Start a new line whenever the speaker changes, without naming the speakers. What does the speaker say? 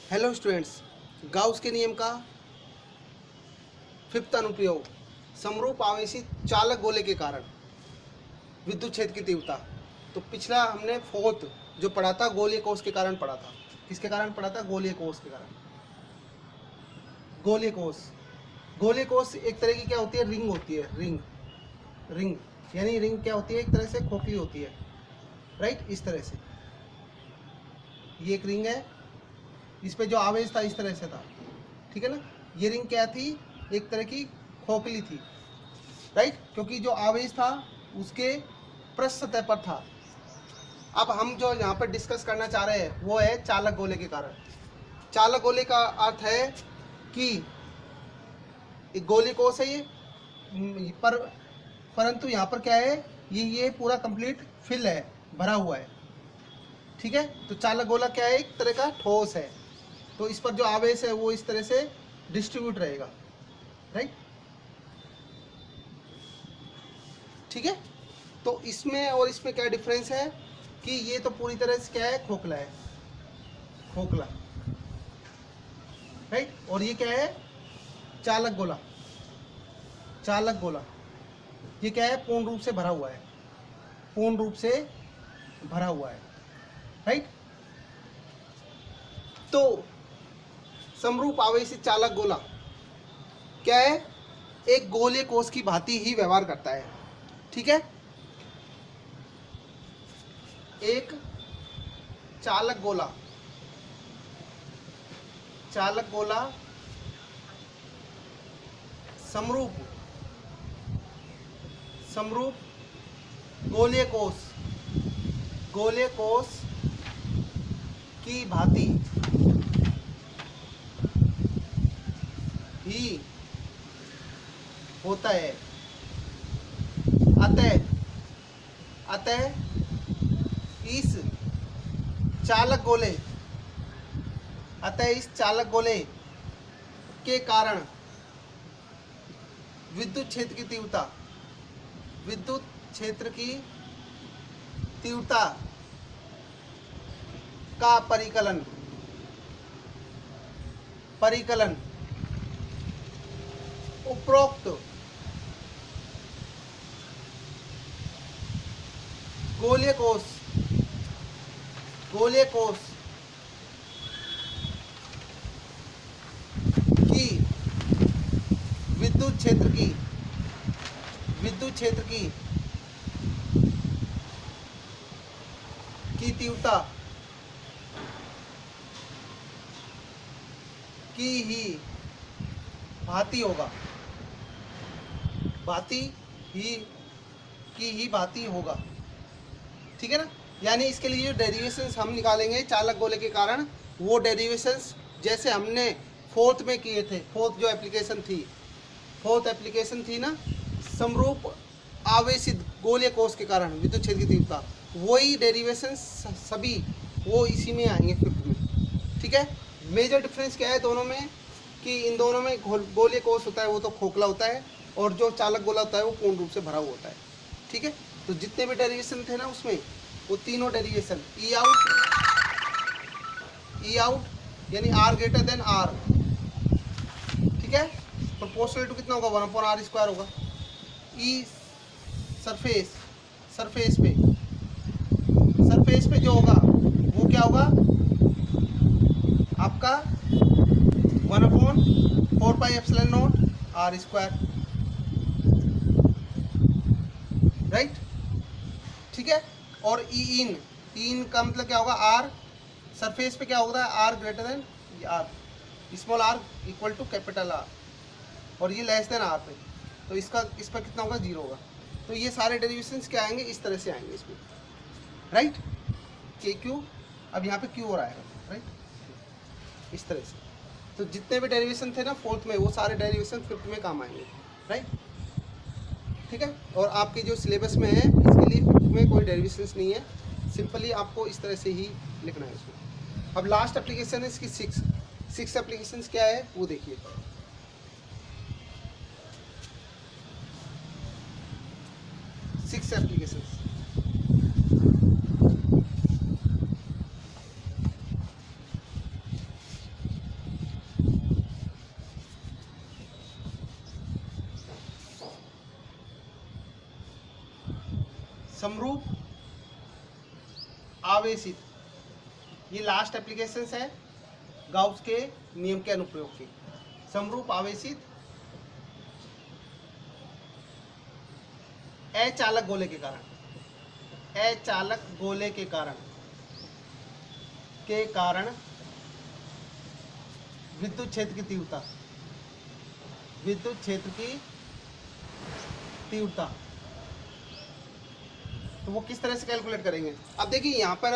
Hello students, Gauss के नियम का फिफ्थ अनुप्रयोग, समरूप आवेशित चालक गोले के कारण विद्युत क्षेत्र की तीव्रता। तो पिछला हमने फोर्थ जो पढ़ा था गोलीय कोष के कारण पढ़ा था। किसके कारण पढ़ा था? गोलीय कोष के कारण। गोलीय कोष एक तरह की क्या होती है? रिंग होती है। रिंग यानी रिंग क्या होती है? एक तरह से खोखली होती है, राइट। इस तरह से ये एक रिंग है, इस पे जो आवेश था इस तरह से था, ठीक है ना। ये रिंग क्या थी? एक तरह की खोखली थी, राइट, क्योंकि जो आवेश था उसके पृष्ठ सतह पर था। अब हम जो यहाँ पर डिस्कस करना चाह रहे हैं वो है चालक गोले के कारण। चालक गोले का अर्थ है कि एक गोलीय कोष है ये, परंतु यहाँ पर क्या है? ये पूरा कंप्लीट फिल है, भरा हुआ है, ठीक है। तो चालक गोला क्या है? एक तरह का ठोस है, तो इस पर जो आवेश है वो इस तरह से डिस्ट्रीब्यूट रहेगा, राइट, ठीक है। तो इसमें और इसमें क्या डिफरेंस है कि ये तो पूरी तरह से क्या है? खोखला है, खोखला, राइट। और ये क्या है? चालक गोला ये क्या है? पूर्ण रूप से भरा हुआ है, राइट। तो समरूप आवेशित चालक गोला क्या है? एक गोलीय कोष की भांति ही व्यवहार करता है, ठीक है। एक चालक गोला समरूप गोलीय कोष की भांति ही होता है। अतः इस चालक गोले के कारण विद्युत क्षेत्र की तीव्रता का परिकलन उपरोक्त गोलीय कोष की विद्युत क्षेत्र की तीव्रता की ही भांति होगा, ठीक है ना। यानी इसके लिए जो डेरिवेशंस हम निकालेंगे चालक गोले के कारण, वो डेरिवेशंस जैसे हमने फोर्थ में किए थे। फोर्थ एप्लीकेशन थी ना, समरूप आवेशित गोलीय कोष के कारण विद्युत क्षेत्र की तीव्रता, वही डेरिवेशंस सभी वो इसी में आएंगे फिफ्थ में, ठीक है। मेजर डिफरेंस क्या है दोनों में कि इन दोनों में गोलीय कोष होता है वो तो खोखला होता है, और जो चालक गोला होता है वो पूर्ण रूप से भरा हुआ होता है, ठीक है। तो जितने भी डेरिवेशन थे ना उसमें, वो तीनों डेरिवेशन ई आउट यानी आर ग्रेटर देन आर, ठीक है। प्रोपोर्शनल टू कितना होगा? 1/r² होगा। ई सरफेस पे जो होगा वो क्या होगा आपका? 1/4πε0r², राइट, ठीक है। और ई इन का मतलब क्या होगा? आर सरफेस पे क्या होगा? R greater than R, small R equal to capital R, और ये लेस देन आर पे, तो इस पर कितना होगा? 0 होगा। तो ये सारे डेरिवेशंस क्या आएंगे? इस तरह से आएंगे इसमें, राइट। के क्यू, अब यहाँ पे क्यू और आएगा, राइट, इस तरह से। तो जितने भी डेरिवेशन थे ना फोर्थ में, वो सारे डेरिवेशन फिफ्थ में काम आएंगे, राइट, ठीक है। और आपके जो सिलेबस में है इसके लिए फिफ्थ में कोई डेरिवेशंस नहीं है, सिंपली आपको इस तरह से ही लिखना है इसमें। अब लास्ट एप्लीकेशन है इसकी सिक्स एप्लीकेशंस क्या है वो देखिए। 6 एप्लीकेशंस। समरूप आवेशित, ये लास्ट एप्लीकेशंस है गाउस के नियम के अनुप्रयोग की। समरूप आवेशित अचालक गोले के कारण, अचालक गोले के कारण विद्युत क्षेत्र की तीव्रता, विद्युत क्षेत्र की तीव्रता, तो वो किस तरह से कैलकुलेट करेंगे। अब देखिए यहाँ पर